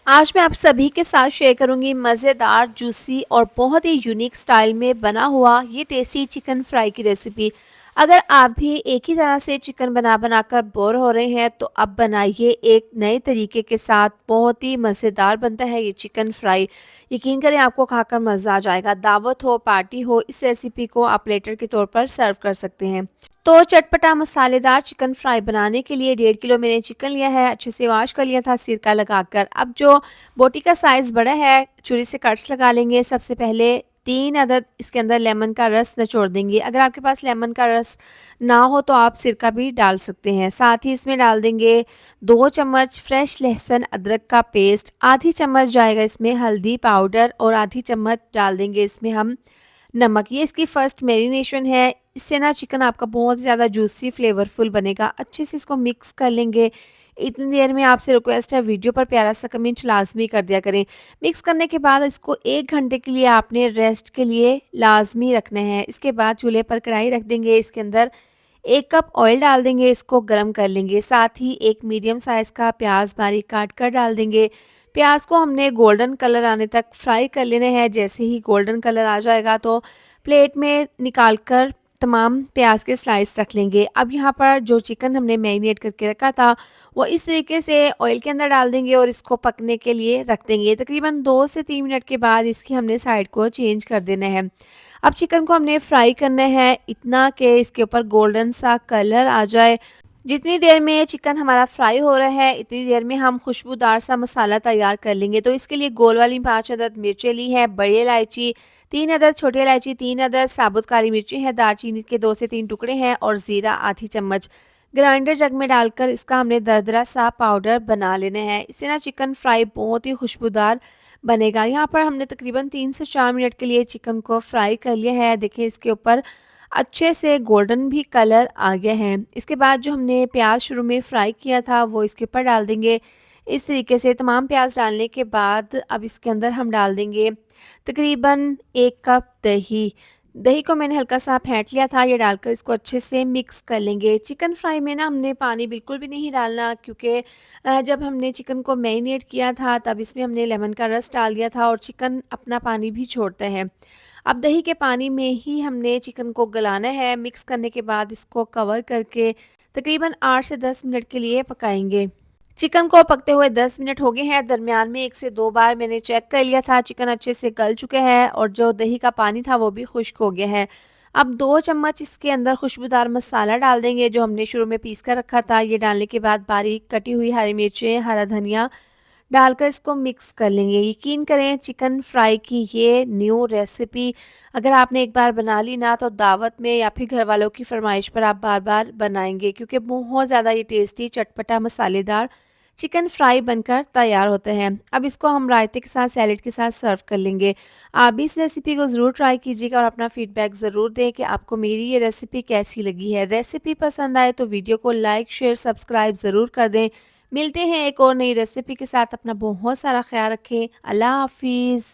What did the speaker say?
आज मैं आप सभी के साथ शेयर करूंगी मज़ेदार, जूसी और बहुत ही यूनिक स्टाइल में बना हुआ ये टेस्टी चिकन फ्राई की रेसिपी। अगर आप भी एक ही तरह से चिकन बना बनाकर बोर हो रहे हैं तो अब बनाइए एक नए तरीके के साथ। बहुत ही मज़ेदार बनता है ये चिकन फ्राई। यकीन करें आपको खाकर मज़ा आ जाएगा। दावत हो, पार्टी हो, इस रेसिपी को आप प्लेटर के तौर पर सर्व कर सकते हैं। तो चटपटा मसालेदार चिकन फ्राई बनाने के लिए 1.5 किलो मैंने चिकन लिया है। अच्छे से वॉश कर लिया था सिरका लगाकर। अब जो बोटी का साइज़ बड़ा है, छुरी से कट्स लगा लेंगे। सबसे पहले 3 अदद इसके अंदर लेमन का रस निचोड़ देंगे। अगर आपके पास लेमन का रस ना हो तो आप सिरका भी डाल सकते हैं। साथ ही इसमें डाल देंगे 2 चम्मच फ्रेश लहसुन अदरक का पेस्ट, आधी चम्मच जाएगा इसमें हल्दी पाउडर और आधी चम्मच डाल देंगे इसमें हम नमक। ये इसकी फर्स्ट मैरिनेशन है। इससे ना चिकन आपका बहुत ज़्यादा जूसी फ्लेवरफुल बनेगा। अच्छे से इसको मिक्स कर लेंगे। इतनी देर में आपसे रिक्वेस्ट है, वीडियो पर प्यारा सा कमेंट लाज़मी कर दिया करें। मिक्स करने के बाद इसको 1 घंटे के लिए आपने रेस्ट के लिए लाज़मी रखना है। इसके बाद चूल्हे पर कढ़ाई रख देंगे। इसके अंदर 1 कप ऑयल डाल देंगे, इसको गरम कर लेंगे। साथ ही एक मीडियम साइज़ का प्याज बारीक काट कर डाल देंगे। प्याज को हमने गोल्डन कलर आने तक फ्राई कर लेना है। जैसे ही गोल्डन कलर आ जाएगा तो प्लेट में निकाल कर तमाम प्याज के स्लाइस रख लेंगे। अब यहाँ पर जो चिकन हमने मैरिनेट करके रखा था वो इस तरीके से ऑयल के अंदर डाल देंगे और इसको पकने के लिए रख देंगे। तकरीबन 2 से 3 मिनट के बाद इसकी हमने साइड को चेंज कर देना है। अब चिकन को हमने फ्राई करना है इतना कि इसके ऊपर गोल्डन सा कलर आ जाए। जितनी देर में चिकन हमारा फ्राई हो रहा है इतनी देर में हम खुशबूदार सा मसाला तैयार कर लेंगे। तो इसके लिए गोल वाली 5 अदद मिर्चें ली है, बड़ी इलायची 3 अदद, छोटी इलायची 3 अदद, साबुत काली मिर्ची है, दालचीनी के 2 से 3 टुकड़े हैं और ज़ीरा आधी चम्मच। ग्राइंडर जग में डालकर इसका हमने दरदरा सा पाउडर बना लेना है। इससे ना चिकन फ्राई बहुत ही खुशबूदार बनेगा। यहाँ पर हमने तकरीबन 3 से 4 मिनट के लिए चिकन को फ्राई कर लिया है। देखिए इसके ऊपर अच्छे से गोल्डन भी कलर आ गया है। इसके बाद जो हमने प्याज शुरू में फ्राई किया था वो इसके ऊपर डाल देंगे। इस तरीके से तमाम प्याज डालने के बाद अब इसके अंदर हम डाल देंगे तकरीबन 1 कप दही। दही को मैंने हल्का सा फेंट लिया था, ये डालकर इसको अच्छे से मिक्स कर लेंगे। चिकन फ्राई में ना हमने पानी बिल्कुल भी नहीं डालना, क्योंकि जब हमने चिकन को मैरिनेट किया था तब इसमें हमने लेमन का रस डाल दिया था और चिकन अपना पानी भी छोड़ता है। अब दही के पानी में ही हमने चिकन को गलाना है। मिक्स करने के बाद इसको कवर करके तकरीबन 8 से 10 मिनट के लिए पकाएंगे। चिकन को पकते हुए 10 मिनट हो गए हैं। दरमियान में 1 से 2 बार मैंने चेक कर लिया था। चिकन अच्छे से गल चुके हैं और जो दही का पानी था वो भी खुश्क हो गया है। अब 2 चम्मच इसके अंदर खुशबूदार मसाला डाल देंगे जो हमने शुरू में पीस कर रखा था। ये डालने के बाद बारीक कटी हुई हरी मिर्चें, हरा धनिया डालकर इसको मिक्स कर लेंगे। यकीन करें चिकन फ्राई की ये न्यू रेसिपी अगर आपने एक बार बना ली ना तो दावत में या फिर घर वालों की फरमाइश पर आप बार बार बनाएंगे, क्योंकि बहुत ज़्यादा ये टेस्टी चटपटा मसालेदार चिकन फ्राई बनकर तैयार होते हैं। अब इसको हम रायते के साथ, सैलेड के साथ सर्व कर लेंगे। आप भी इस रेसिपी को ज़रूर ट्राई कीजिएगा और अपना फीडबैक ज़रूर दें कि आपको मेरी ये रेसिपी कैसी लगी है। रेसिपी पसंद आए तो वीडियो को लाइक शेयर सब्सक्राइब ज़रूर कर दें। मिलते हैं एक और नई रेसिपी के साथ। अपना बहुत सारा ख्याल रखें। अल्लाह हाफिज़।